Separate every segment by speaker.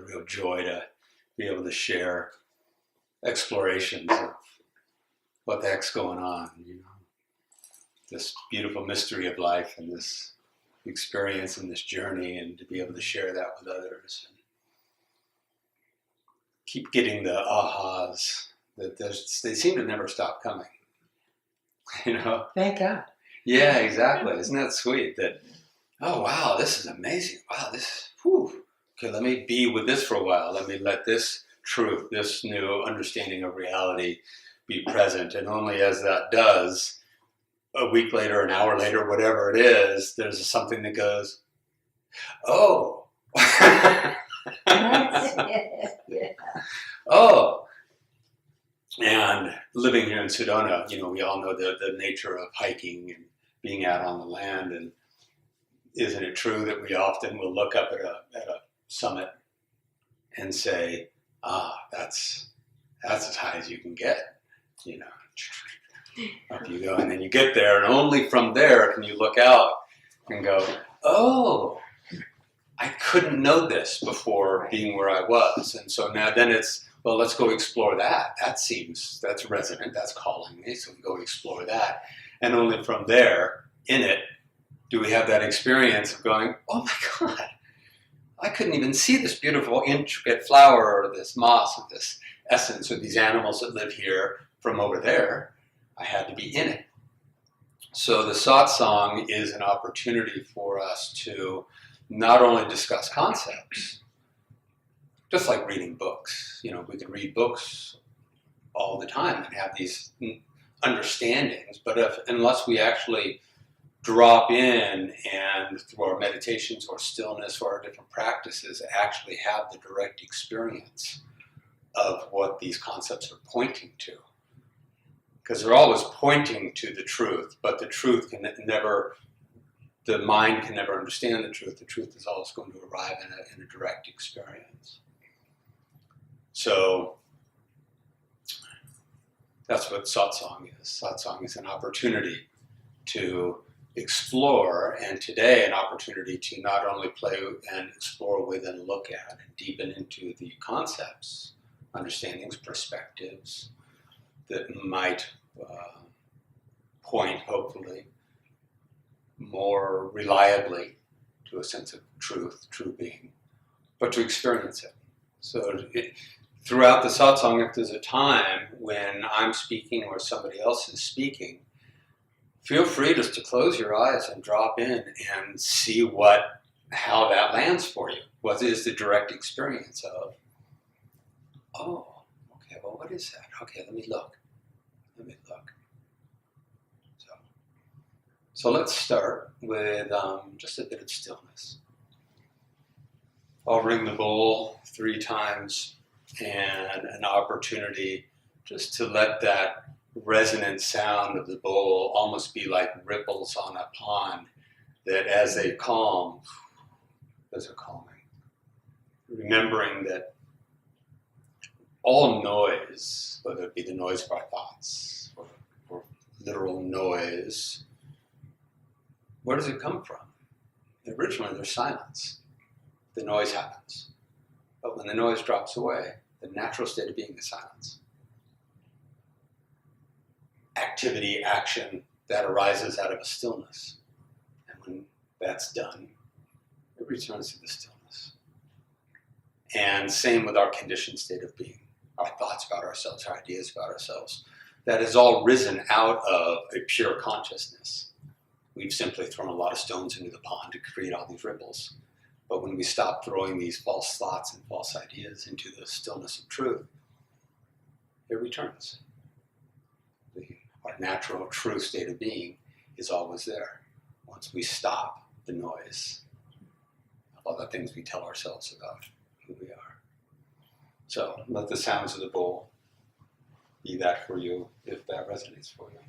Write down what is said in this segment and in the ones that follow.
Speaker 1: real joy to be able to share explorations of what the heck's going on, this beautiful mystery of life and this experience and this journey, and to be able to share that with others and keep getting the ahas that they seem to never stop coming.
Speaker 2: Thank God.
Speaker 1: Yeah, exactly. Isn't that sweet? That, oh wow, this is amazing. Wow, okay, let me be with this for a while. Let me let this truth, this new understanding of reality be present. And only as that does, a week later, an hour later, whatever it is, there's something that goes, oh.
Speaker 2: Yeah.
Speaker 1: Oh. And living here in Sedona, we all know the nature of hiking and being out on the land. And isn't it true that we often will look up at a summit and say, that's as high as you can get, Up you go, and then you get there, and only from there can you look out and go, oh, I couldn't know this before being where I was. And so now then it's, well, let's go explore that. That's resonant, that's calling me, so we go explore that. And only from there, in it, do we have that experience of going, oh my God, I couldn't even see this beautiful, intricate flower or this moss or this essence or these animals that live here from over there. I had to be in it. So the satsang is an opportunity for us to not only discuss concepts, just like reading books. We can read books all the time and have these understandings, but unless we actually drop in and through our meditations or stillness or our different practices actually have the direct experience of what these concepts are pointing to. Because they're always pointing to the truth, but the truth the mind can never understand the truth. The truth is always going to arrive in a direct experience. So that's what satsang is. Satsang is an opportunity to explore, and today an opportunity to not only play and explore with and look at and deepen into the concepts, understandings, perspectives that might point, hopefully, more reliably to a sense of truth, true being, but to experience it. So throughout the satsang, if there's a time when I'm speaking or somebody else is speaking, feel free just to close your eyes and drop in and see how that lands for you. What is the direct experience of, oh, okay, well, what is that? Okay, let me look. So let's start with just a bit of stillness. I'll ring the bowl 3 times, and an opportunity just to let that resonant sound of the bowl almost be like ripples on a pond, that as they calm, those are calming. Remembering that all noise, whether it be the noise of our thoughts or literal noise, where does it come from? Originally, there's silence. The noise happens. But when the noise drops away, the natural state of being is silence. Activity, action, that arises out of a stillness. And when that's done, it returns to the stillness. And same with our conditioned state of being. Our thoughts about ourselves, our ideas about ourselves. That has all risen out of a pure consciousness. We've simply thrown a lot of stones into the pond to create all these ripples. But when we stop throwing these false thoughts and false ideas into the stillness of truth, it returns. Our natural, true state of being is always there. Once we stop the noise of all the things we tell ourselves about who we are. So let the sounds of the bowl be that for you, if that resonates for you.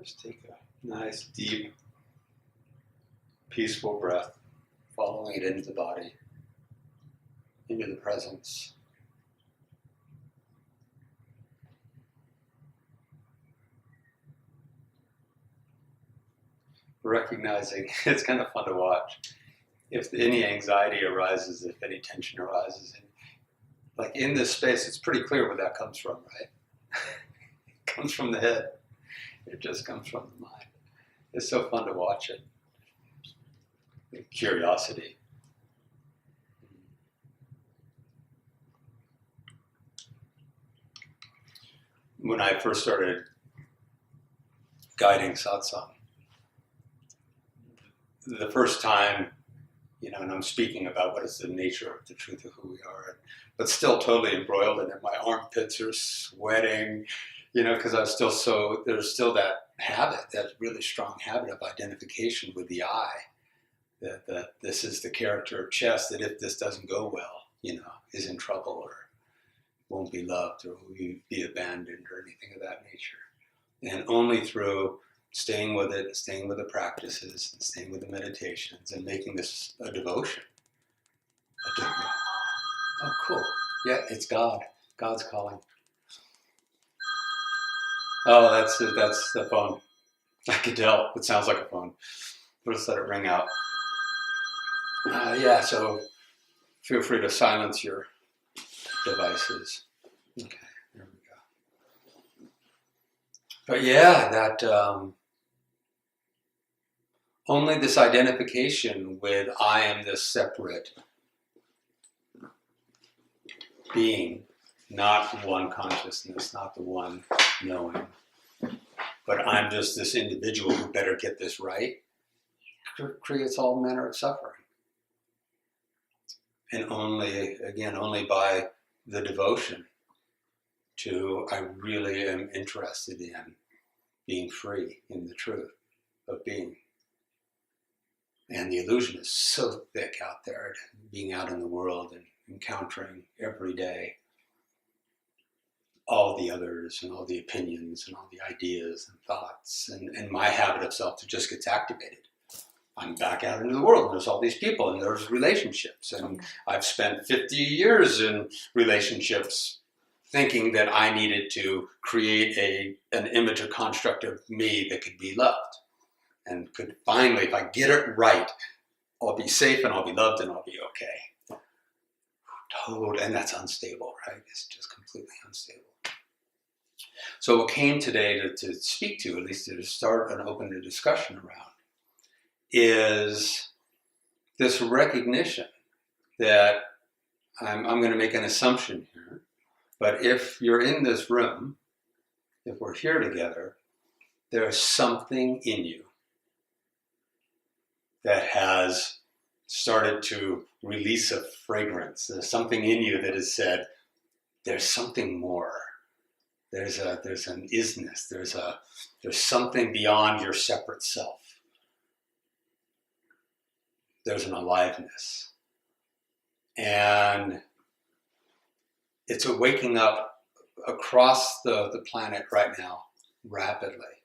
Speaker 1: Just take a nice, deep, peaceful breath, following it into the body, into the presence. Recognizing, it's kind of fun to watch. If any anxiety arises, if any tension arises, and like in this space, it's pretty clear where that comes from, right? It comes from the head. It just comes from the mind. It's so fun to watch it. Curiosity. When I first started guiding satsang, the first time, and I'm speaking about what is the nature of the truth of who we are, but still totally embroiled in it. My armpits are sweating, because I was still there's still that habit, that really strong habit of identification with the I, that this is the character of chess, that if this doesn't go well, is in trouble or won't be loved or will be abandoned or anything of that nature. And only through staying with it, staying with the practices, and staying with the meditations, and making this a devotion. Oh, cool. Yeah, it's God. God's calling. Oh, that's the phone. I could tell. It sounds like a phone. We'll just let it ring out. So feel free to silence your devices. Okay, there we go. But yeah, that only this identification with I am this separate being, not one consciousness, not the one knowing, but I'm just this individual who better get this right, creates all manner of suffering. And only by the devotion to I really am interested in being free in the truth of being. And the illusion is so thick out there, being out in the world and encountering every day all the others and all the opinions and all the ideas and thoughts, and my habit of self just gets activated. I'm back out into the world, and there's all these people, and there's relationships, and I've spent 50 years in relationships thinking that I needed to create an image or construct of me that could be loved, and could finally, if I get it right, I'll be safe and I'll be loved and I'll be okay. And that's unstable, right? It's just completely unstable. So what came today to speak to, at least to start and open the discussion around, is this recognition that I'm going to make an assumption here, but if you're in this room, if we're here together, there's something in you that has started to release a fragrance. There's something in you that has said, there's something more. There's an isness. There's something beyond your separate self. There's an aliveness. And it's a waking up across the planet right now, rapidly,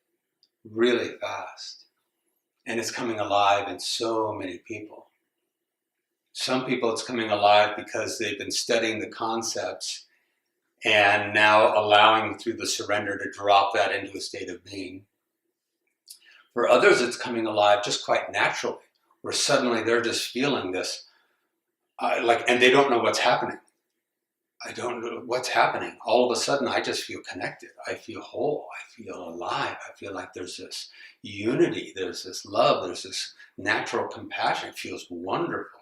Speaker 1: really fast. And it's coming alive in so many people. Some people it's coming alive because they've been studying the concepts and now allowing through the surrender to drop that into a state of being. For others, it's coming alive just quite naturally, where suddenly they're just feeling this, and they don't know what's happening. I don't know what's happening. All of a sudden, I just feel connected. I feel whole. I feel alive. I feel like there's this unity. There's this love. There's this natural compassion. It feels wonderful.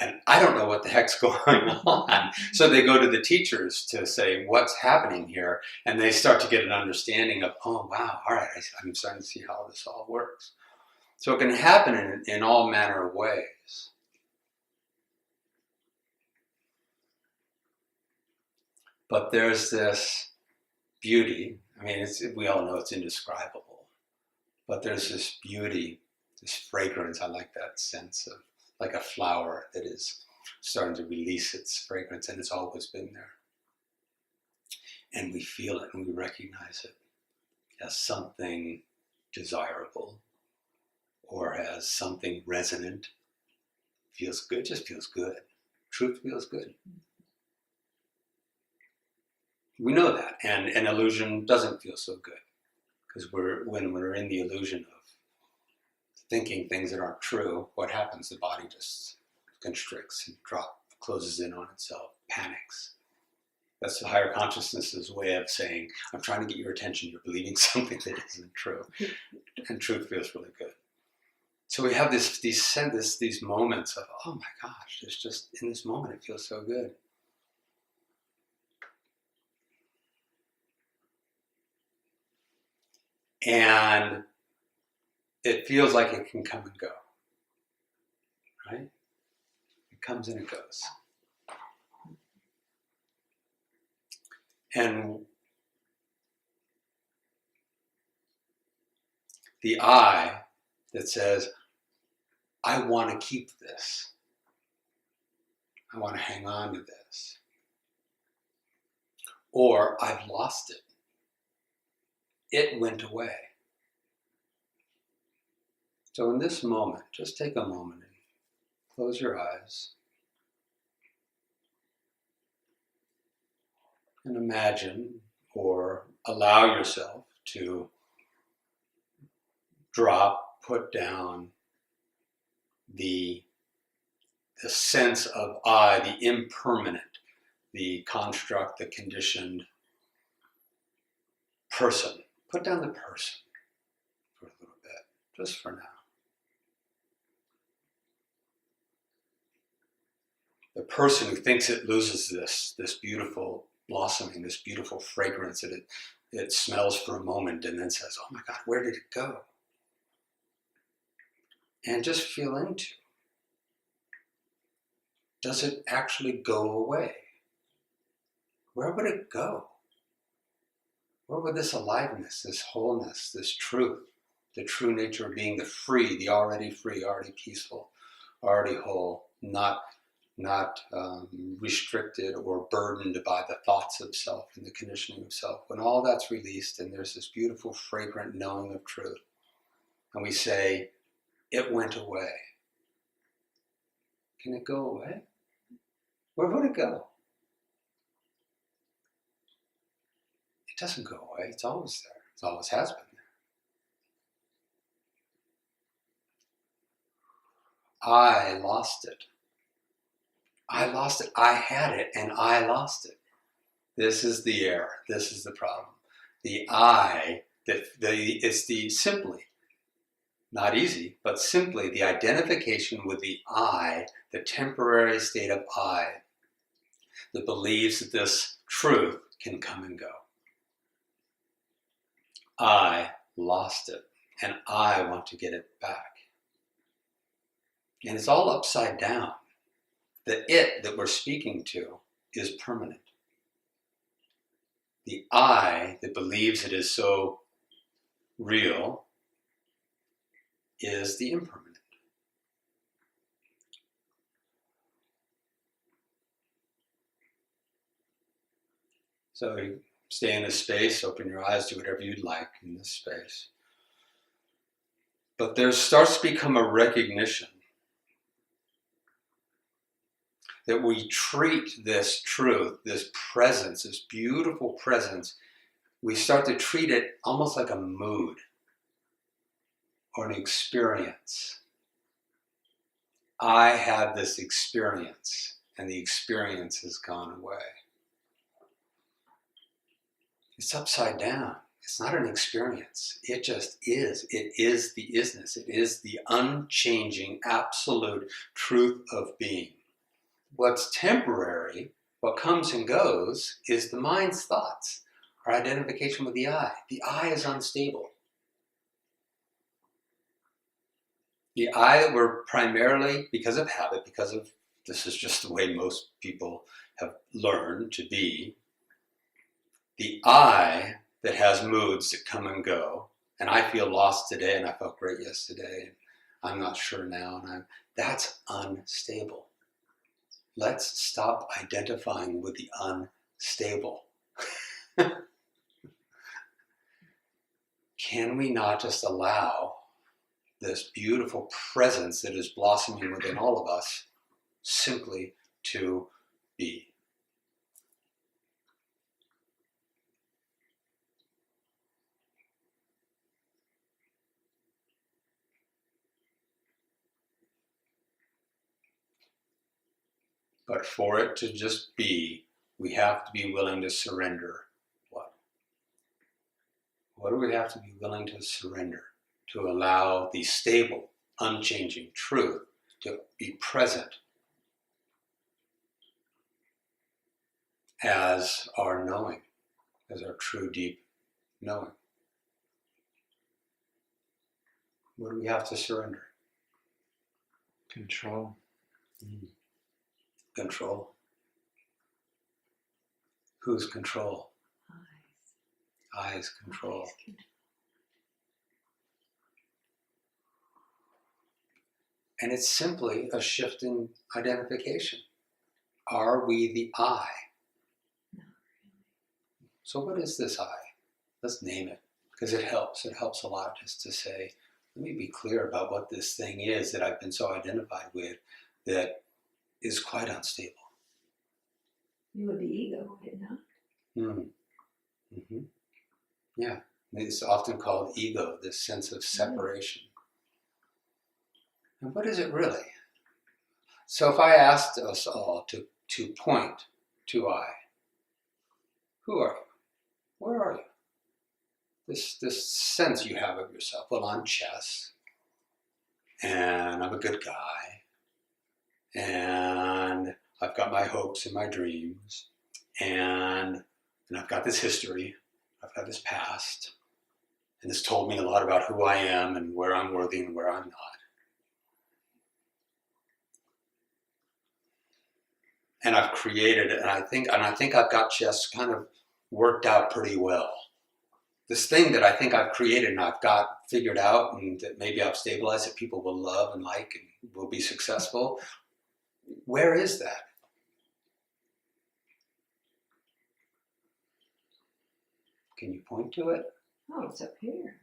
Speaker 1: And I don't know what the heck's going on. So they go to the teachers to say, what's happening here? And they start to get an understanding of, oh, wow, all right, I'm starting to see how this all works. So it can happen in all manner of ways. But there's this beauty. I mean, we all know it's indescribable. But there's this beauty, this fragrance. I like that sense of like a flower that is starting to release its fragrance, and it's always been there. And we feel it and we recognize it as something desirable or as something resonant. Feels good, just feels good. Truth feels good. We know that, and an illusion doesn't feel so good, because when we're in the illusion of thinking things that aren't true, what happens? The body just constricts and closes in on itself, panics. That's the higher consciousness' way of saying, I'm trying to get your attention, you're believing something that isn't true. And truth feels really good. So we have these moments of, oh my gosh, it's just, in this moment it feels so good. And it feels like it can come and go, right? It comes and it goes. And the I that says, I want to keep this. I want to hang on to this. Or I've lost it. It went away. So in this moment, just take a moment and close your eyes and imagine or allow yourself to put down the sense of I, the impermanent, the construct, the conditioned person. Put down the person for a little bit, just for now. The person who thinks it loses this beautiful blossoming, this beautiful fragrance that it smells for a moment and then says, oh my God, where did it go? And just feel into, does it actually go away? Where would it go? Where would this aliveness, this wholeness, this truth, the true nature of being, the free, the already free, already peaceful, already whole, not restricted or burdened by the thoughts of self and the conditioning of self. When all that's released and there's this beautiful, fragrant knowing of truth, and we say, it went away. Can it go away? Where would it go? It doesn't go away. It's always there. It always has been there. I lost it. I lost it. I had it and I lost it. This is the error. This is the problem. The I, it's the simply, not easy, but simply the identification with the I, the temporary state of I, that believes that this truth can come and go. I lost it, and I want to get it back. And it's all upside down. The it that we're speaking to is permanent. The I that believes it is so real is the impermanent. So you stay in this space, open your eyes, do whatever you'd like in this space. But there starts to become a recognition that we treat this truth, this presence, this beautiful presence, we start to treat it almost like a mood or an experience. I had this experience, and the experience has gone away. It's upside down. It's not an experience. It just is. It is the isness. It is the unchanging, absolute truth of being. What's temporary, what comes and goes, is the mind's thoughts, our identification with the I. The I is unstable. The I that we're primarily, because of habit, because of this is just the way most people have learned to be, the I that has moods that come and go, and I feel lost today and I felt great yesterday, and I'm not sure now, and that's unstable. Let's stop identifying with the unstable. can we not just allow this beautiful presence that is blossoming within all of us simply to be? But for it to just be, we have to be willing to surrender. What? What do we have to be willing to surrender? To allow the stable, unchanging truth to be present as our knowing, as our true deep knowing. What do we have to surrender?
Speaker 2: Control.
Speaker 1: Control. Whose control? Eyes control. And it's simply a shift in identification. Are we the I? So what is this I? Let's name it, because it helps. It helps a lot just to say, let me be clear about what this thing is that I've been so identified with that is quite unstable.
Speaker 3: You would be ego, would it not?
Speaker 1: Yeah, it's often called ego, this sense of separation. And what is it really? So if I asked us all to point to I, who are you? Where are you? This sense you have of yourself. Well, I'm Chess, and I'm a good guy, and I've got my hopes and my dreams, and I've got this history, I've got this past, and it's told me a lot about who I am and where I'm worthy and where I'm not. And I've created it, and I think I've got Chess kind of worked out pretty well. This thing that I think I've created and I've got figured out, and that maybe I've stabilized, that people will love and like and will be successful. Where is that? Can you point to it?
Speaker 3: Oh, it's up here.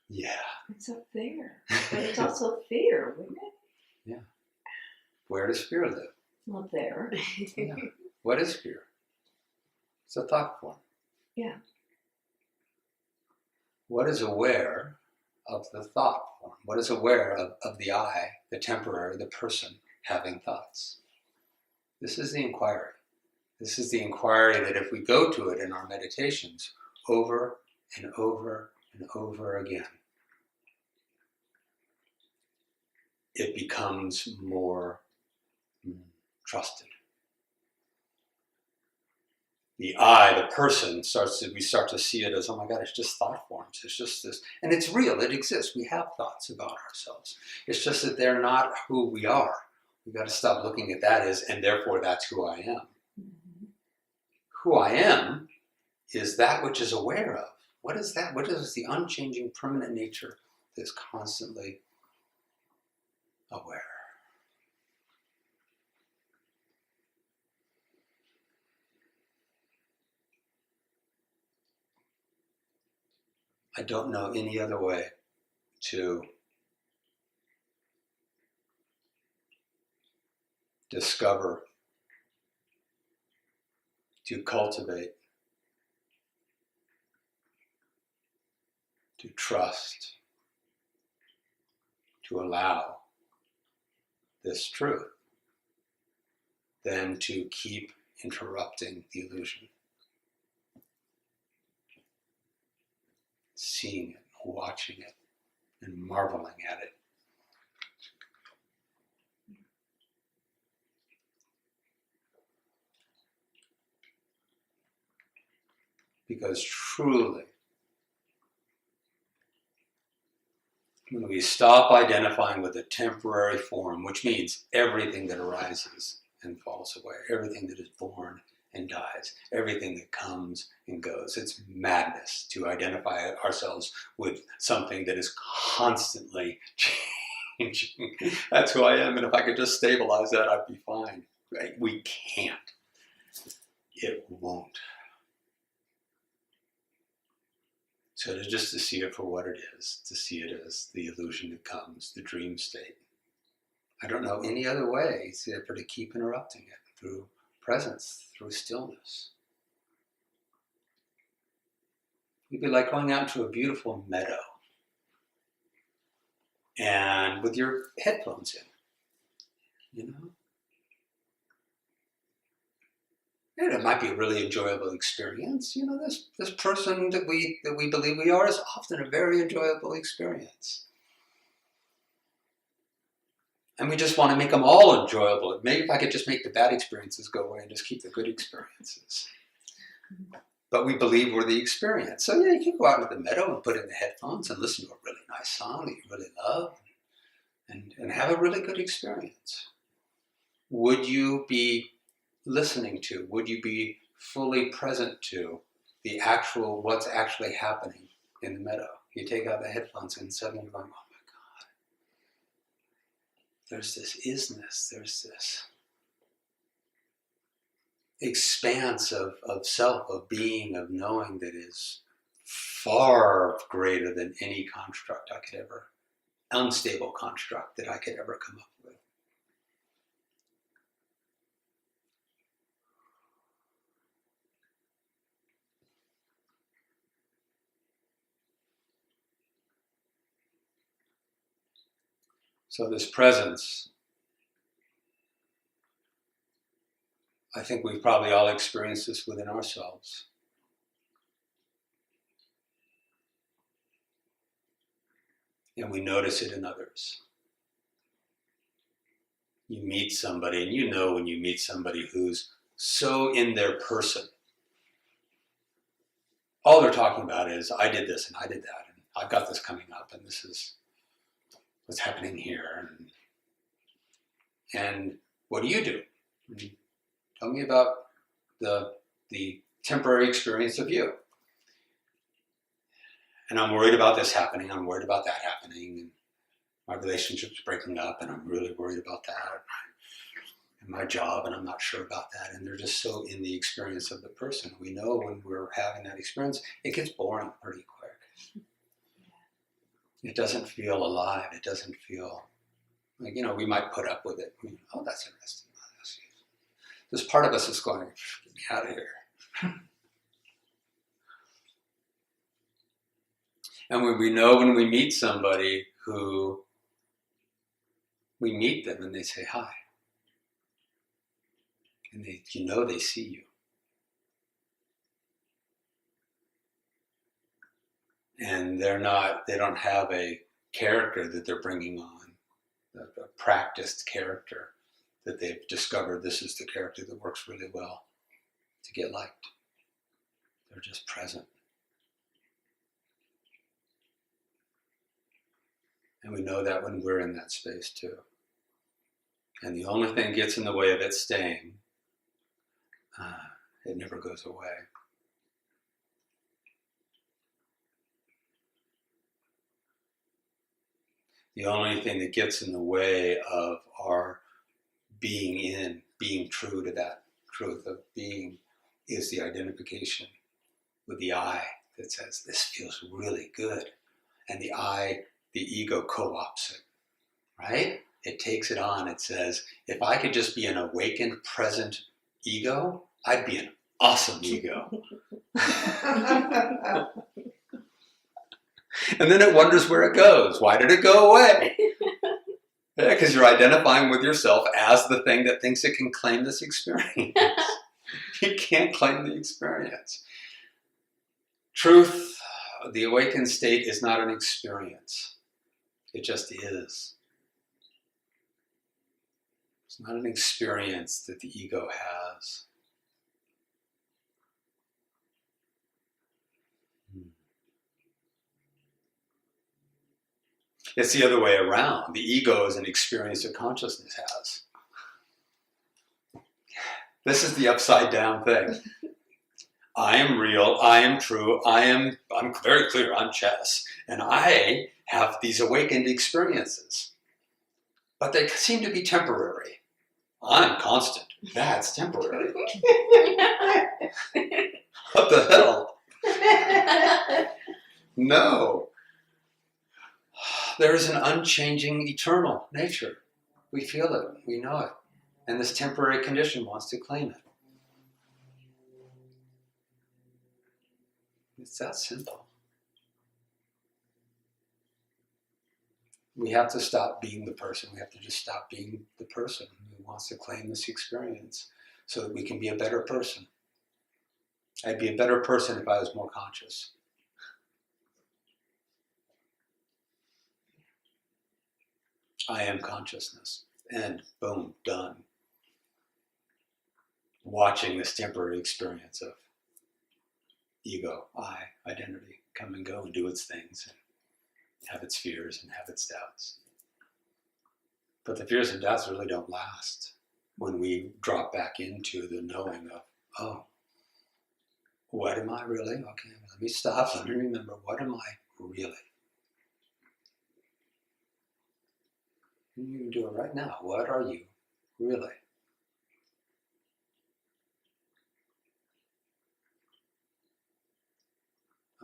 Speaker 1: Yeah.
Speaker 3: It's up there. But it's also fear, wouldn't it?
Speaker 1: Yeah. Where does fear live?
Speaker 3: Not there.
Speaker 1: Yeah. What is fear? It's a thought form.
Speaker 3: Yeah.
Speaker 1: What is aware of the thought form? What is aware of the I, the temporary, the person having thoughts? This is the inquiry. This is the inquiry that if we go to it in our meditations over and over and over again, it becomes more trusted. The I, the person, we start to see it as, oh my God, it's just thought forms. It's just this. And it's real, it exists. We have thoughts about ourselves. It's just that they're not who we are. We've got to stop looking at that as, and therefore that's who I am.
Speaker 3: Mm-hmm.
Speaker 1: Who I am is that which is aware of. What is that? What is the unchanging, permanent nature that's constantly aware? I don't know any other way to discover, to cultivate, to trust, to allow this truth than to keep interrupting the illusion. Seeing it, watching it, and marveling at it. Because truly, when we stop identifying with a temporary form, which means everything that arises and falls away, everything that is born and dies, everything that comes and goes. It's madness to identify ourselves with something that is constantly changing. That's who I am, and if I could just stabilize that, I'd be fine. Right? We can't. It won't. So to see it for what it is, to see it as the illusion that comes, the dream state. I don't know any other way except for to keep interrupting it through presence, through stillness. It'd be like going out into a beautiful meadow and with your headphones in, you know? And it might be a really enjoyable experience. You know, this person that we believe we are is often a very enjoyable experience. And we just want to make them all enjoyable. Maybe if I could just make the bad experiences go away and just keep the good experiences. But we believe we're the experience. So yeah, you can go out into the meadow and put in the headphones and listen to a really nice song that you really love and have a really good experience. Would you be listening to, would you be fully present to the actual, what's actually happening in the meadow? You take out the headphones and suddenly you're going, oh my God, there's this isness, there's this expanse of self, of being, of knowing that is far greater than any construct I could ever, unstable construct that I could ever come up with. So this presence, I think we've probably all experienced this within ourselves. And we notice it in others. You meet somebody, and you know when you meet somebody who's so in their person, all they're talking about is, I did this and I did that, and I've got this coming up, and this is what's happening here. And what do you do? Tell me about the temporary experience of you. And I'm worried about this happening, I'm worried about that happening, and my relationship's breaking up, and I'm really worried about that, and my job, and I'm not sure about that. And they're just so in the experience of the person. We know when we're having that experience, it gets boring pretty quick. It doesn't feel alive. It doesn't feel like, you know, we might put up with it. Oh, that's interesting. This part of us is going, get me out of here. And when we know when we meet somebody who, we meet them and they say hi. And you know they see you. And they don't have a character that they're bringing on, a practiced character that they've discovered this is the character that works really well to get liked. They're just present. And we know that when we're in that space too. And the only thing that gets in the way of it staying, it never goes away. The only thing that gets in the way of our being true to that truth of being is the identification with the I that says, this feels really good. And the I, the ego co-opts it, right? It takes it on. It says, if I could just be an awakened, present ego, I'd be an awesome ego. And then it wonders where it goes. Why did it go away? Because you're identifying with yourself as the thing that thinks it can claim this experience. You can't claim the experience. Truth, the awakened state, is not an experience. It just is. It's not an experience that the ego has. It's the other way around. The ego is an experience that consciousness has. This is the upside down thing. I am real, I am true, I'm very clear, I'm chess, and I have these awakened experiences. But they seem to be temporary. I'm constant. That's temporary. What the hell? No. There is an unchanging, eternal nature. We feel it. We know it. And this temporary condition wants to claim it. It's that simple. We have to stop being the person. We have to just stop being the person who wants to claim this experience so that we can be a better person. I'd be a better person if I was more conscious. I am consciousness. And boom, done. Watching this temporary experience of ego, I, identity, come and go and do its things and have its fears and have its doubts. But the fears and doubts really don't last when we drop back into the knowing of, oh, what am I really? Okay, let me stop, let me remember, what am I really? You can do it right now. What are you really?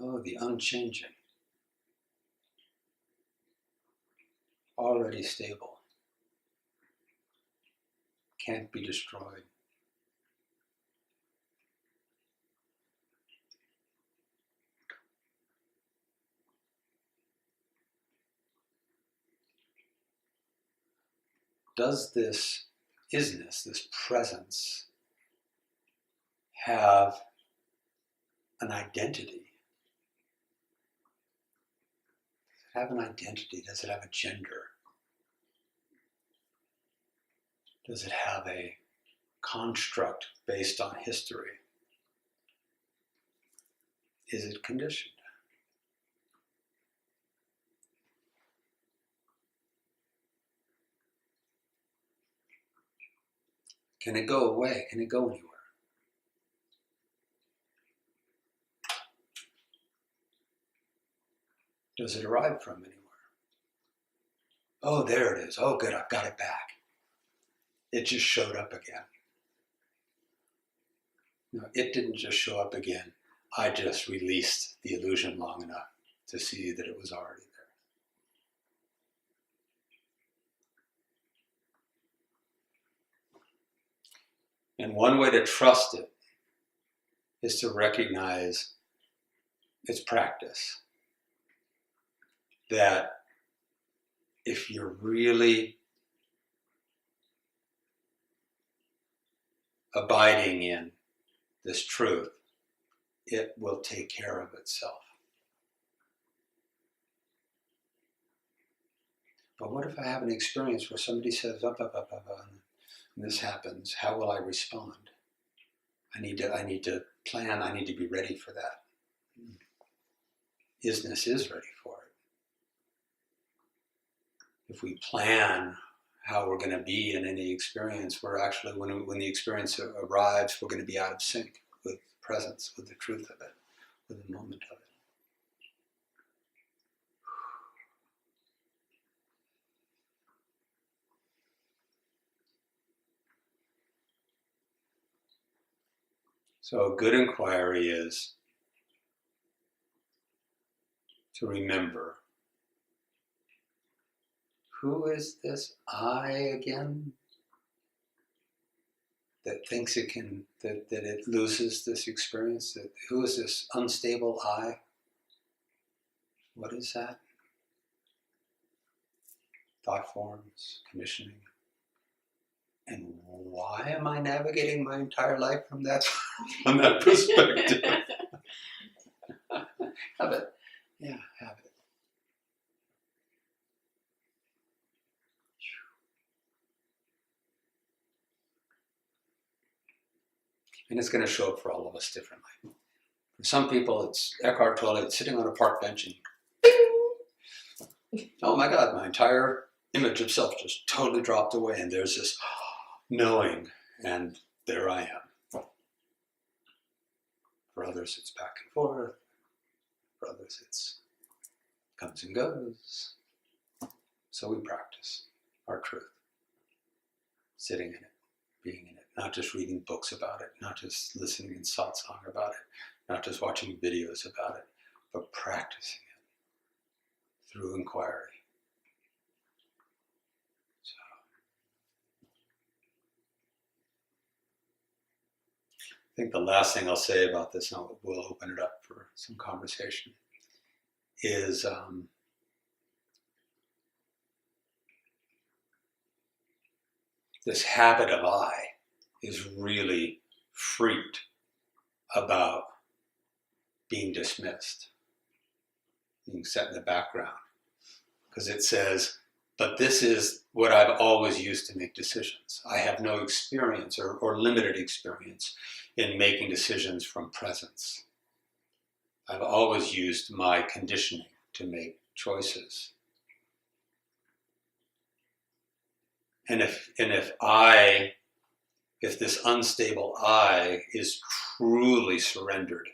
Speaker 1: Oh, the unchanging, already stable, can't be destroyed. Does this isness, this presence, have an identity? Does it have an identity? Does it have a gender? Does it have a construct based on history? Is it conditioned? Can it go away? Can it go anywhere? Does it arrive from anywhere? Oh, there it is. Oh, good, I've got it back. It just showed up again. No, it didn't just show up again. I just released the illusion long enough to see that it was already there. And one way to trust it is to recognize its practice. That if you're really abiding in this truth, it will take care of itself. But what if I have an experience where somebody says, up, and this happens? How will I respond? I need to plan. I need to be ready for that. Isness is ready for it. If we plan how we're going to be in any experience, we're actually, when the experience arrives, we're going to be out of sync with presence, with the truth of it, with the moment of it. So a good inquiry is to remember, who is this I again that thinks it can, that it loses this experience? Who is this unstable I? What is that? Thought forms, conditioning. And why am I navigating my entire life from that perspective? Have it. Yeah, have it. And it's going to show up for all of us differently. For some people, it's Eckhart Tolle, it's sitting on a park bench and bing! Oh my God, my entire image of self just totally dropped away, and there's this knowing, and there I am. For others, it's back and forth. For others, it's comes and goes. So we practice our truth, sitting in it, being in it, not just reading books about it, not just listening in satsang about it, not just watching videos about it, but practicing it. through inquiry. So, I think the last thing I'll say about this, and we'll open it up for some conversation, is this habit of I is really freaked about being dismissed, being set in the background. Because it says, but this is what I've always used to make decisions. I have no experience or limited experience in making decisions from presence. I've always used my conditioning to make choices. And if this unstable I is truly surrendered,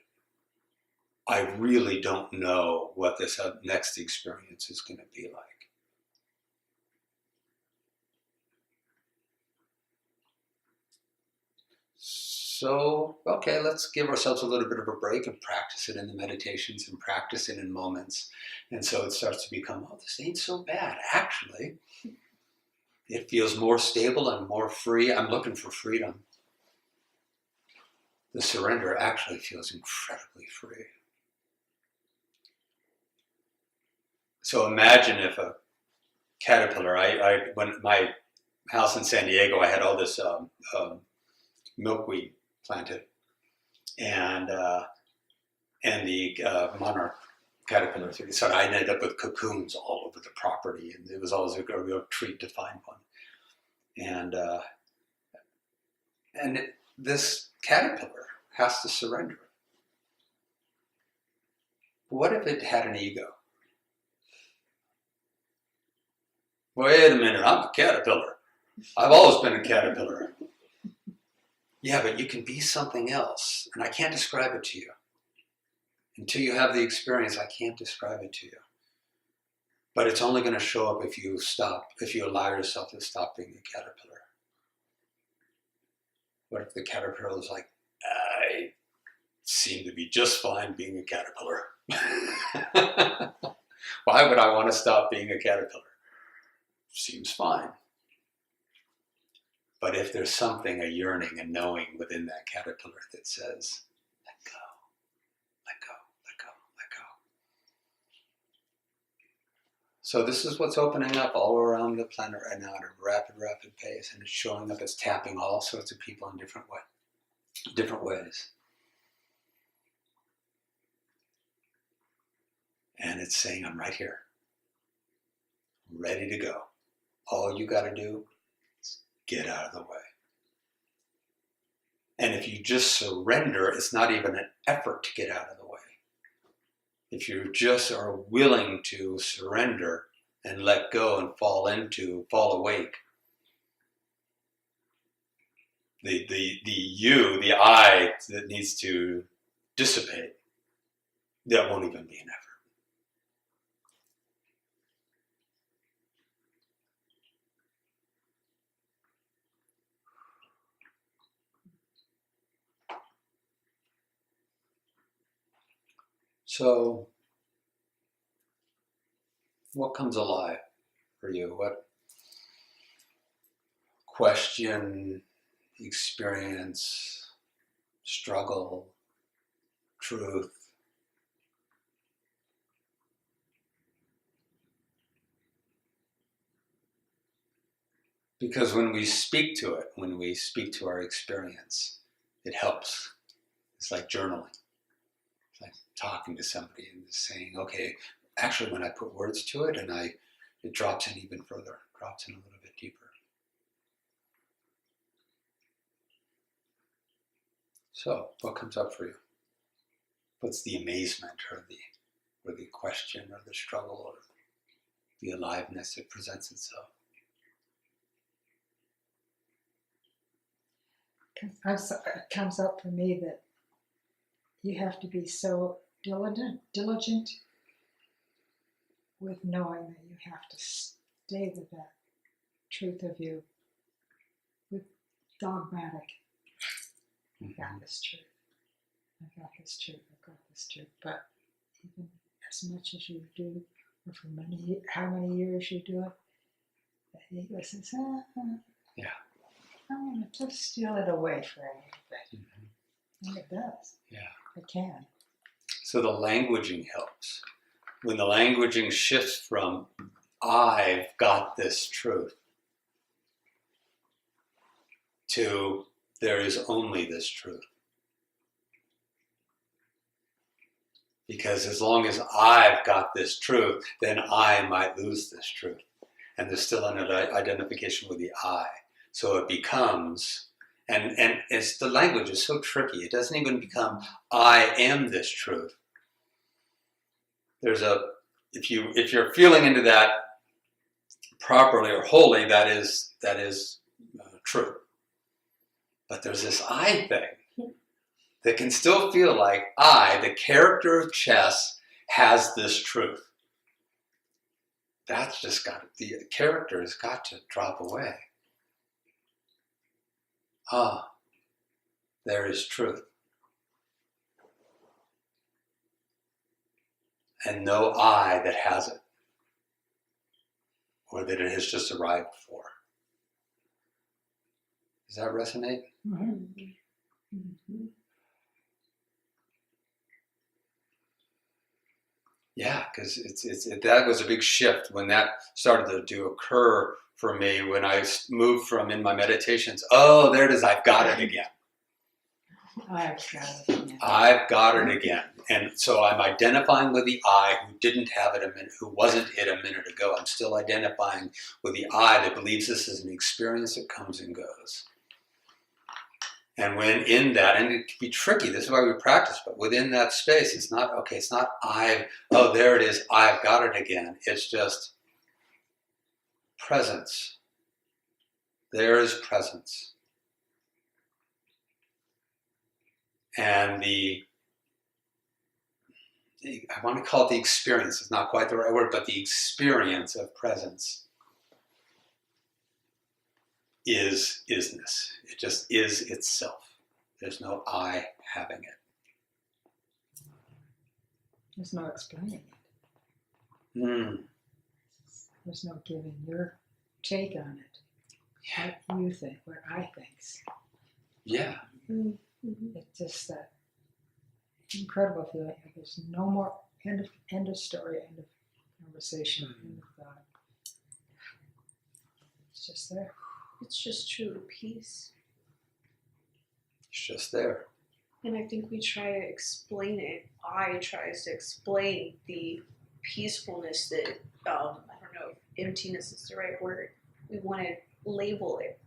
Speaker 1: I really don't know what this next experience is going to be like. So, okay, let's give ourselves a little bit of a break and practice it in the meditations and practice it in moments. And so it starts to become, oh, this ain't so bad. Actually, it feels more stable and more free. I'm looking for freedom. The surrender actually feels incredibly free. So imagine if a caterpillar, when my house in San Diego, I had all this milkweed planted, and the monarch caterpillar. So I ended up with cocoons all over the property, and it was always a real treat to find one. And this caterpillar has to surrender. What if it had an ego? Wait a minute, I'm a caterpillar. I've always been a caterpillar. Yeah, but you can be something else, and I can't describe it to you. Until you have the experience, I can't describe it to you. But it's only going to show up if you allow yourself to stop being a caterpillar. What if the caterpillar is like, I seem to be just fine being a caterpillar. Why would I want to stop being a caterpillar? Seems fine. But if there's something, a yearning, a knowing within that caterpillar that says, let go, let go, let go, let go. So this is what's opening up all around the planet right now at a rapid, rapid pace. And it's showing up, it's tapping all sorts of people in different ways. And it's saying, I'm right here, ready to go. All you got to do is get out of the way. And if you just surrender, it's not even an effort to get out of the way. If you just are willing to surrender and let go and fall awake, the I that needs to dissipate, that won't even be an effort. So, what comes alive for you? What question, experience, struggle, truth? Because when we speak to it, when we speak to our experience, it helps. It's like journaling. It's like talking to somebody and saying, okay, actually when I put words to it, it drops in even further, drops in a little bit deeper. So, what comes up for you? What's the amazement or the question or the struggle or the aliveness that presents itself?
Speaker 2: It comes up for me that you have to be so diligent with knowing that you have to stay with that truth of you, with dogmatic. I've got this truth. I've got this truth. I've got this truth. But even as much as you do or for how many years you do it, the ego says,
Speaker 1: Yeah.
Speaker 2: I'm going to just steal it away for a little bit.
Speaker 1: Mm-hmm.
Speaker 2: And it does.
Speaker 1: Yeah.
Speaker 2: It can.
Speaker 1: So the languaging helps. When the languaging shifts from I've got this truth to there is only this truth. Because as long as I've got this truth, then I might lose this truth. And there's still an identification with the I. So it becomes, and it's, the language is so tricky, it doesn't even become I am this truth. There's if you're feeling into that properly or wholly, that is true. But there's this I thing that can still feel like I, the character of chess, has this truth. That's just the character has got to drop away. There is truth. And no I that has it, or that it has just arrived for. Does that resonate?
Speaker 2: Mm-hmm.
Speaker 3: Mm-hmm.
Speaker 1: Yeah, because that was a big shift when that started to occur for me, when I moved from in my meditations, there it is, I've got it again.
Speaker 2: I've got it again.
Speaker 1: I've got it again. And so I'm identifying with the I who didn't have it who wasn't it a minute ago. I'm still identifying with the I that believes this is an experience that comes and goes. And when in that, and it can be tricky, this is why we practice, but within that space, it's not there it is, I've got it again. It's just presence. There is presence. And I want to call it the experience, it's not quite the right word, but the experience of presence is isness. It just is itself. There's no I having it.
Speaker 2: There's no explaining it.
Speaker 1: Mm.
Speaker 2: There's no giving your take on it. What you think, what I think.
Speaker 1: Yeah.
Speaker 2: Mm-hmm. It's just that incredible feeling. Like there's no more end of story, end of conversation, end of thought. It's just there.
Speaker 3: It's just true peace.
Speaker 1: It's just there.
Speaker 3: And I think we try to explain it. I tries to explain the peacefulness that, I don't know if emptiness is the right word. We want to label it.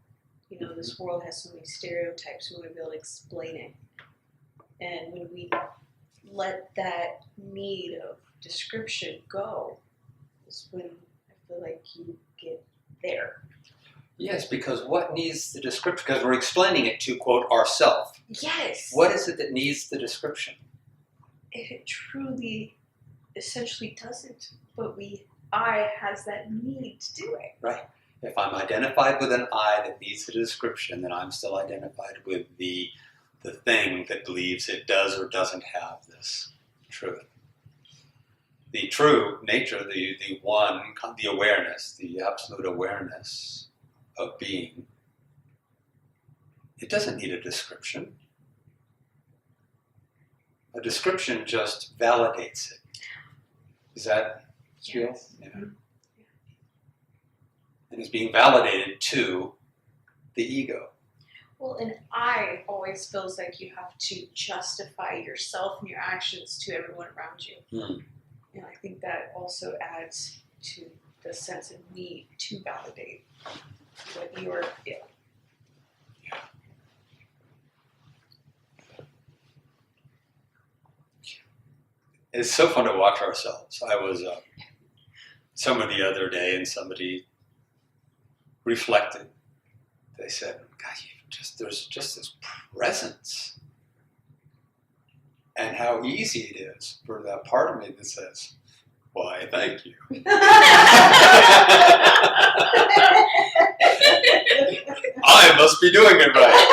Speaker 3: You know, this world has so many stereotypes, we want to be able to explain it. And when we let that need of description go, is when I feel like you get there.
Speaker 1: Yes, because what needs the description? Because we're explaining it to, quote, ourself.
Speaker 3: Yes.
Speaker 1: What is it that needs the description?
Speaker 3: It truly, essentially doesn't, but I has that need to do it.
Speaker 1: Right. If I'm identified with an I that needs a description, then I'm still identified with the thing that believes it does or doesn't have this truth. The true nature, the one, the awareness, the absolute awareness of being, it doesn't need a description. A description just validates it. Is that true?
Speaker 3: Yes.
Speaker 1: Yeah.
Speaker 3: Mm-hmm.
Speaker 1: And it's being validated to the ego.
Speaker 3: Well, and I always feels like you have to justify yourself and your actions to everyone around you.
Speaker 1: Mm.
Speaker 3: And I think that also adds to the sense of need to validate what you're feeling.
Speaker 1: It's so fun to watch ourselves. I was somewhere the other day, and somebody reflected. They said, "God, there's just this presence, and how easy it is for that part of me that says, why, thank you." I must be doing it right.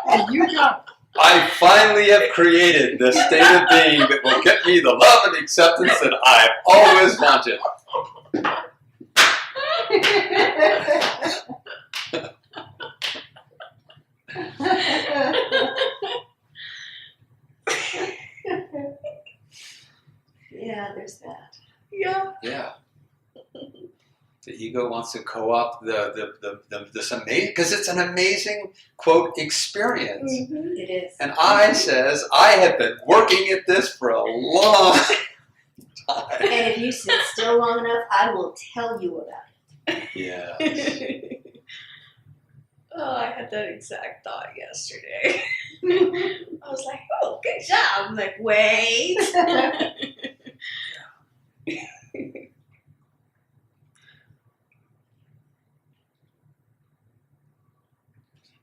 Speaker 2: And you don't.
Speaker 1: I finally have created the state of being that will get me the love and acceptance that I've always wanted.
Speaker 4: Yeah, there's that.
Speaker 3: Yeah.
Speaker 1: Yeah. The ego wants to co-opt this amazing, because it's an amazing, quote, experience.
Speaker 4: It is.
Speaker 1: And I says, I have been working at this for a long time.
Speaker 4: And if you sit still long enough, I will tell you about it.
Speaker 1: Yeah.
Speaker 3: Oh, I had that exact thought yesterday. I was like, oh, good job. I'm like, wait.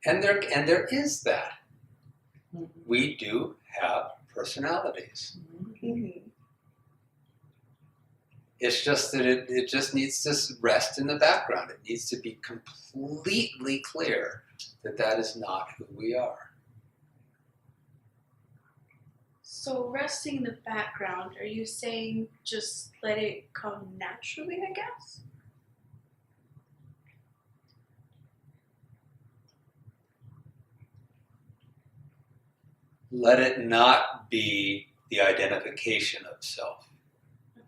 Speaker 1: And there is that. We do have personalities.
Speaker 3: Mhm.
Speaker 1: It's just that it just needs to rest in the background. It needs to be completely clear that that is not who we are.
Speaker 3: So resting in the background, are you saying just let it come naturally, I guess?
Speaker 1: Let it not be the identification of self.
Speaker 3: Okay.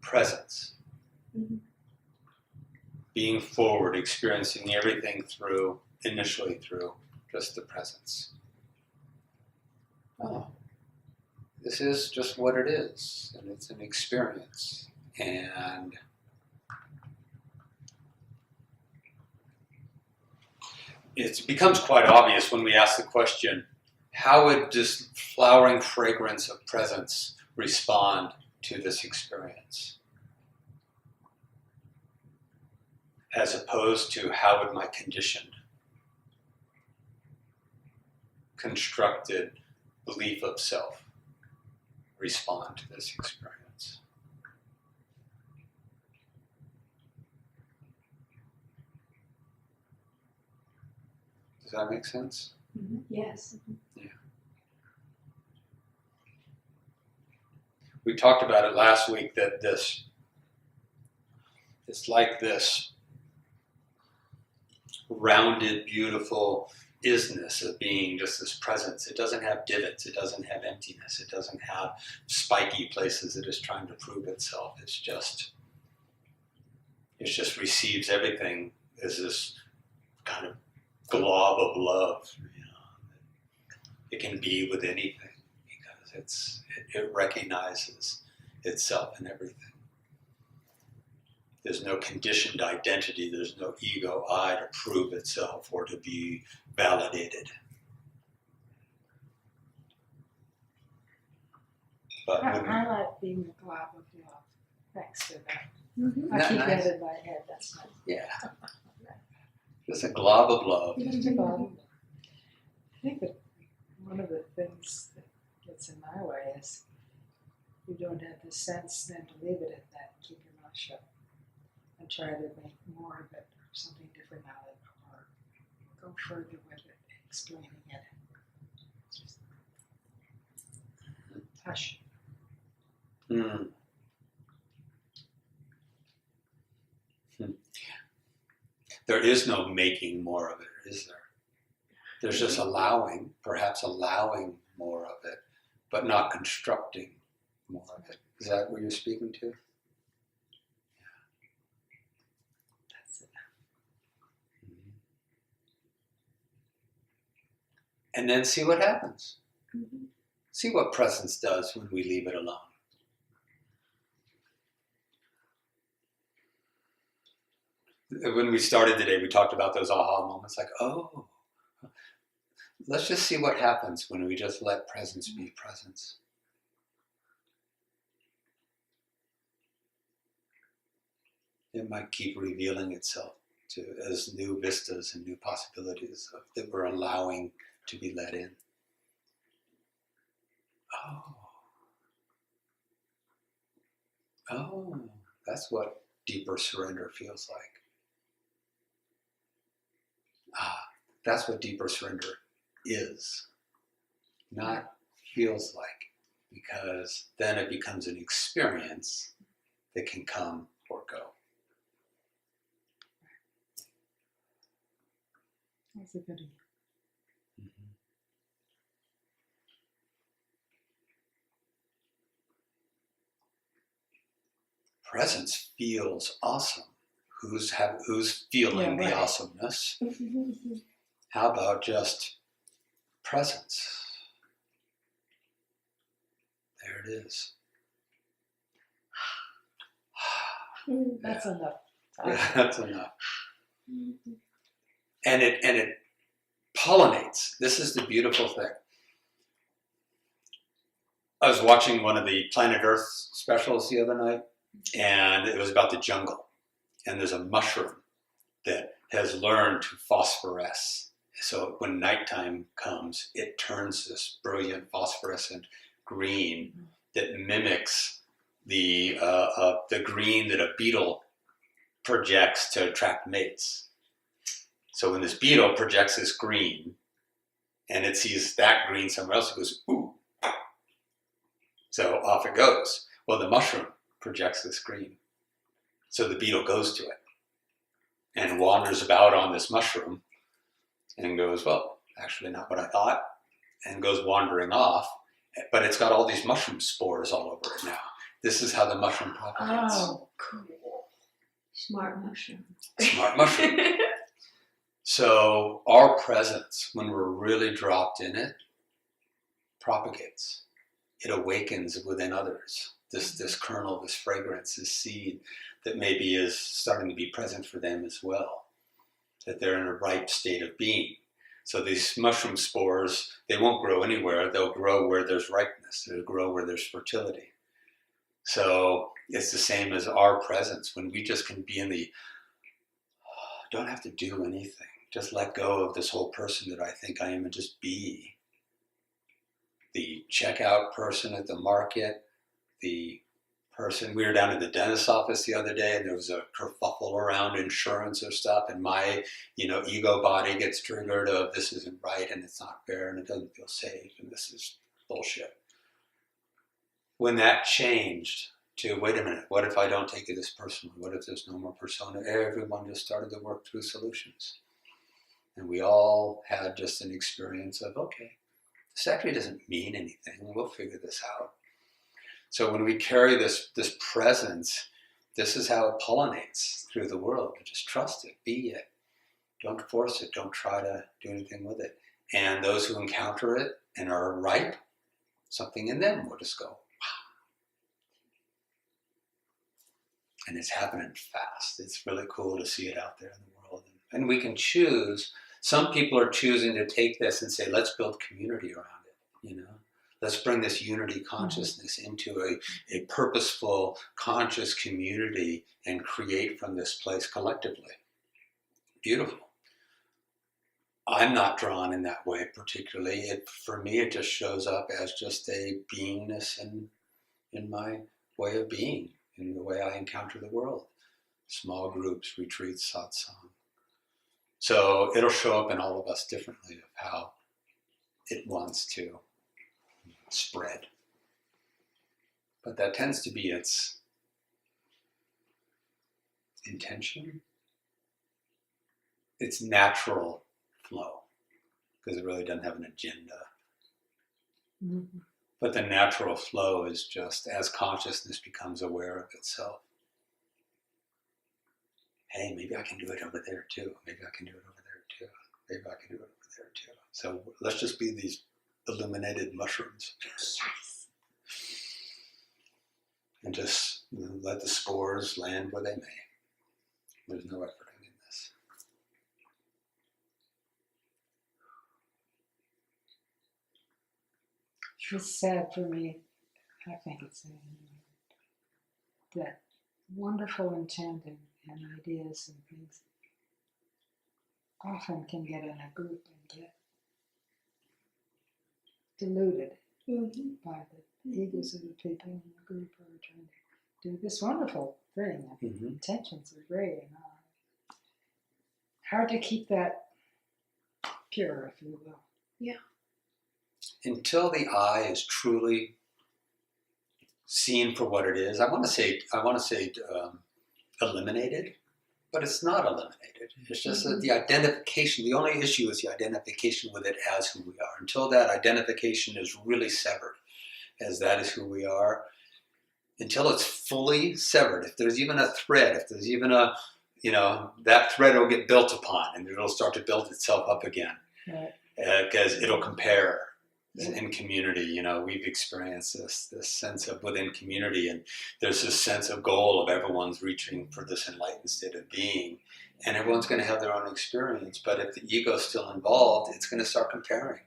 Speaker 1: Presence.
Speaker 3: Mhm.
Speaker 1: Being forward, experiencing everything initially through just the presence. Oh, this is just what it is, and it's an experience. And it becomes quite obvious when we ask the question, how would this flowering fragrance of presence respond to this experience? As opposed to how would my conditioned, constructed belief of self respond to this experience? Does that make sense?
Speaker 4: Yes.
Speaker 1: We talked about it last week that it's like this rounded, beautiful isness of being, just this presence. It doesn't have divots, it doesn't have emptiness, it doesn't have spiky places it is trying to prove itself. It just receives everything as this kind of glob of love. It can be with anything because it recognizes itself in everything. There's no conditioned identity, there's no ego I to prove itself or to be validated. But
Speaker 2: I like being a glob of love. Thanks for that.
Speaker 3: Mhm.
Speaker 2: I keep
Speaker 1: Nice.
Speaker 2: that in my head. That's nice.
Speaker 1: yeah, just a glob of love.
Speaker 2: Just a glob. I think that one of the things that gets in my way is you don't have the sense then to leave it at that. Keep your mouth shut and try to make more of it or something different out of it or go further with it, explaining it. Just hush.
Speaker 1: Hmm. There is no making more of it, is there? There's just perhaps allowing more of it, but not constructing more of it. Is that what you're speaking to?
Speaker 2: That's it.
Speaker 1: And then see what happens.
Speaker 3: Mhm.
Speaker 1: See what presence does when we leave it alone. When we started today, we talked about those aha moments, like, oh, let's just see what happens when we just let presence be presence. It might keep revealing itself as new vistas and new possibilities that we're allowing to be let in. Oh, that's what deeper surrender feels like. That's what deeper surrender is, not feels like, because then it becomes an experience that can come or go.
Speaker 2: That's a goodie.
Speaker 1: Mhm. Presence feels awesome. Who's feeling
Speaker 2: Yeah,
Speaker 1: the
Speaker 2: right.
Speaker 1: awesomeness? How about just presence? There it is.
Speaker 2: That's enough.
Speaker 1: That's enough. And it pollinates. This is the beautiful thing. I was watching one of the Planet Earth specials the other night, and it was about the jungle. And there's a mushroom that has learned to phosphoresce. So when nighttime comes, it turns this brilliant phosphorescent green that mimics the green that a beetle projects to attract mates. So when this beetle projects this green, and it sees that green somewhere else, it goes, ooh. So off it goes. Well, the mushroom projects this green. So the beetle goes to it and wanders about on this mushroom and goes, well, actually not what I thought, and goes wandering off. But it's got all these mushroom spores all over it now. This is how the mushroom propagates.
Speaker 2: Oh, cool.
Speaker 4: Smart mushroom.
Speaker 1: Smart mushroom. So our presence, when we're really dropped in it, propagates. It awakens within others. This kernel, this fragrance, this seed that maybe is starting to be present for them as well. That they're in a ripe state of being. So these mushroom spores, they won't grow anywhere. They'll grow where there's ripeness. They'll grow where there's fertility. So it's the same as our presence. When we just can be in the, don't have to do anything. Just let go of this whole person that I think I am and just be. The checkout person at the market, the person, we were down at the dentist's office the other day and there was a kerfuffle around insurance or stuff, and my, ego body gets triggered of this isn't right and it's not fair and it doesn't feel safe and this is bullshit. When that changed to, wait a minute, what if I don't take it as personal? What if there's no more persona? Everyone just started to work through solutions. And we all had just an experience of, okay, this actually doesn't mean anything. We'll figure this out. So when we carry this presence, this is how it pollinates through the world. Just trust it, be it. Don't force it. Don't try to do anything with it. And those who encounter it and are ripe, something in them will just go, wow. And it's happening fast. It's really cool to see it out there in the world. And we can choose. Some people are choosing to take this and say, let's build community around it, Let's bring this unity consciousness into a purposeful, conscious community and create from this place collectively. Beautiful. I'm not drawn in that way particularly. For me, it just shows up as just a beingness in my way of being, in the way I encounter the world. Small groups, retreats, satsang. So it'll show up in all of us differently of how it wants to spread. But that tends to be its intention, its natural flow, because it really doesn't have an agenda.
Speaker 2: Mm-hmm.
Speaker 1: But the natural flow is just as consciousness becomes aware of itself. Hey, maybe I can do it over there too. Maybe I can do it over there too. Maybe I can do it over there too. So let's just be these illuminated mushrooms.
Speaker 4: Yes.
Speaker 1: And just let the spores land where they may. There's no effort in this.
Speaker 2: It's sad for me, I think it's sad, that wonderful intent and ideas and things often can get in a group and get diluted by the egos of the people in the group who are trying to do this wonderful thing.
Speaker 1: Mm-hmm.
Speaker 2: Intentions are great and all. Hard to keep that pure, if you will.
Speaker 1: Until the I is truly seen for what it is, I want to say eliminated, but it's not eliminated. It's just that the identification, the only issue is the identification with it as who we are. Until that identification is really severed, as that is who we are, until it's fully severed, if there's even a thread, if there's even a, that thread will get built upon and it'll start to build itself up again.
Speaker 2: Right.
Speaker 1: Because it'll compare in community. We've experienced this sense of within community, and there's this sense of goal of everyone's reaching for this enlightened state of being, and everyone's going to have their own experience. But if the ego's still involved, it's going to start comparing.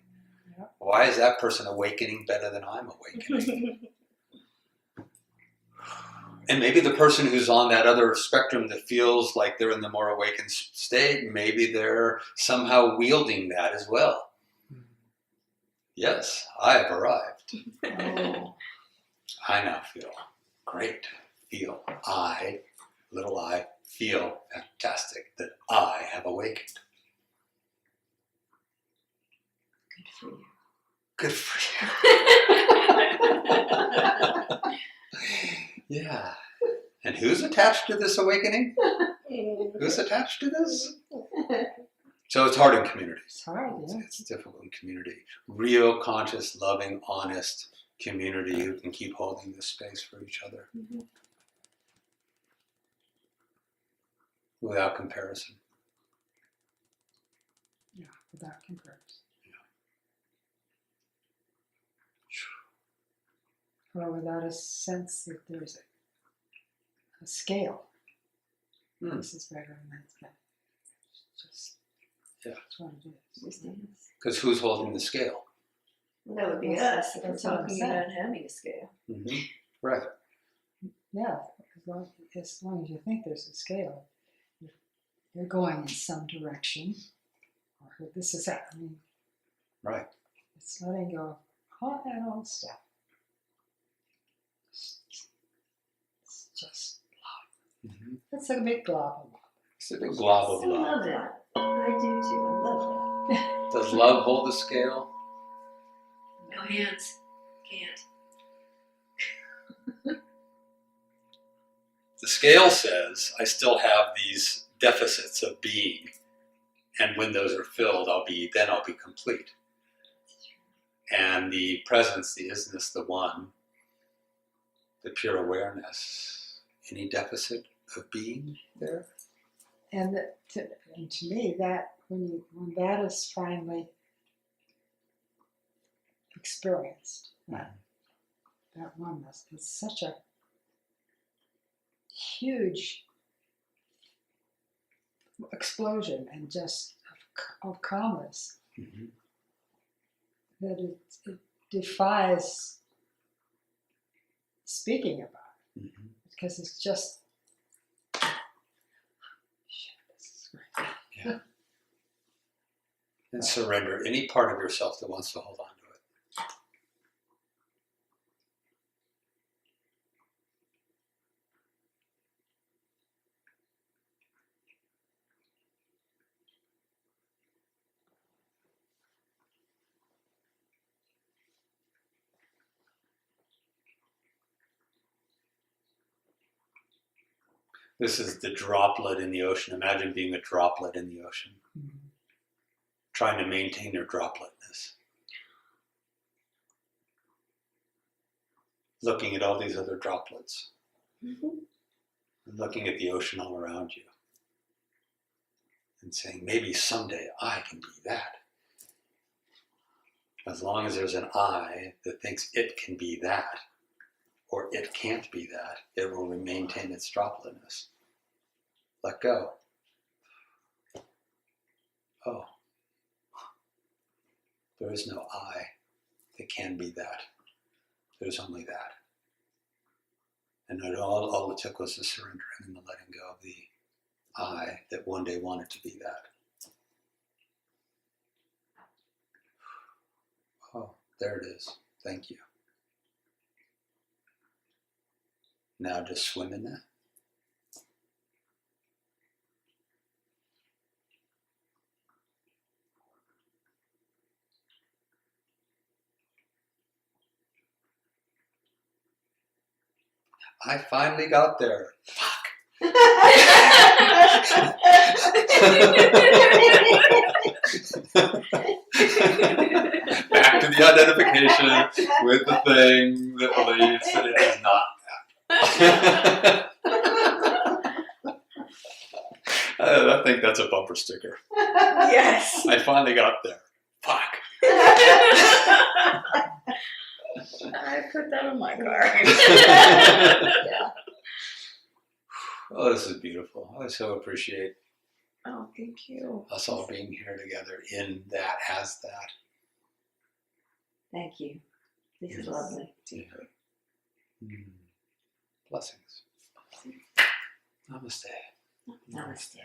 Speaker 2: Yeah.
Speaker 1: Why is that person awakening better than I'm awakening? And maybe the person who's on that other spectrum that feels like they're in the more awakened state, maybe they're somehow wielding that as well. Yes, I have arrived.
Speaker 2: Oh,
Speaker 1: I now feel great. Little I, feel fantastic that I have awakened.
Speaker 4: Good for you.
Speaker 1: Good for you. Yeah. And who's attached to this awakening? Who's attached to this? So it's hard in communities.
Speaker 2: it's hard, yeah.
Speaker 1: It's difficult in community. Real, conscious, loving, honest community who can keep holding this space for each other without comparison.
Speaker 2: Yeah, without comparison. Or without a sense that there's a scale. This is better and that's better. It's just, that's what it is.
Speaker 4: Just is.
Speaker 1: Because who's holding the scale?
Speaker 4: Well, that would be us if we're
Speaker 2: That's what I'm
Speaker 4: talking
Speaker 2: saying.
Speaker 4: about having a scale.
Speaker 1: Mm-hmm. Right.
Speaker 2: Yeah, as long as you think there's a scale, you're going in some direction. Or this is that. I mean,
Speaker 1: Right.
Speaker 2: it's letting go of all that old stuff. It's just love.
Speaker 1: Mm-hmm.
Speaker 2: It's like a big glob of love.
Speaker 1: It's a big glob of
Speaker 4: I
Speaker 1: love.
Speaker 4: love that. I do too. I love that.
Speaker 1: Does love hold the scale?
Speaker 4: No hands. Can't.
Speaker 1: The scale says I still have these deficits of being, and when those are filled, I'll be complete. And the presence, the isness, the one, the pure awareness, any deficit of being there?
Speaker 2: And to me, that when that is finally experienced, that oneness, it's such a huge explosion and just of calmness
Speaker 1: Mm-hmm.
Speaker 2: that it defies speaking about it,
Speaker 1: Mm-hmm.
Speaker 2: because it's just this is great.
Speaker 1: Yeah. And surrender any part of yourself that wants to hold on to it. This is the droplet in the ocean. Imagine being a droplet in the ocean, trying to maintain your dropletness. Looking at all these other droplets, and looking at the ocean all around you, and saying, maybe someday I can be that. As long as there's an I that thinks it can be that, or it can't be that, it will maintain its dropletness. Let go. Oh, there is no I that can be that. There's only that. And all it took was the surrendering and the letting go of the I that one day wanted to be that. Oh, there it is. Thank you. Now just swim in that. I finally got there. Back to the identification with the thing that believes that it is not that. I think that's a bumper sticker.
Speaker 3: Yes.
Speaker 1: I finally got there. Fuck.
Speaker 3: I put that on my car.
Speaker 1: Oh, this is beautiful. I so appreciate
Speaker 3: Oh, thank you.
Speaker 1: us all being here together in that, as that.
Speaker 4: Thank you. This is lovely.
Speaker 1: Blessings. Namaste.
Speaker 4: Namaste.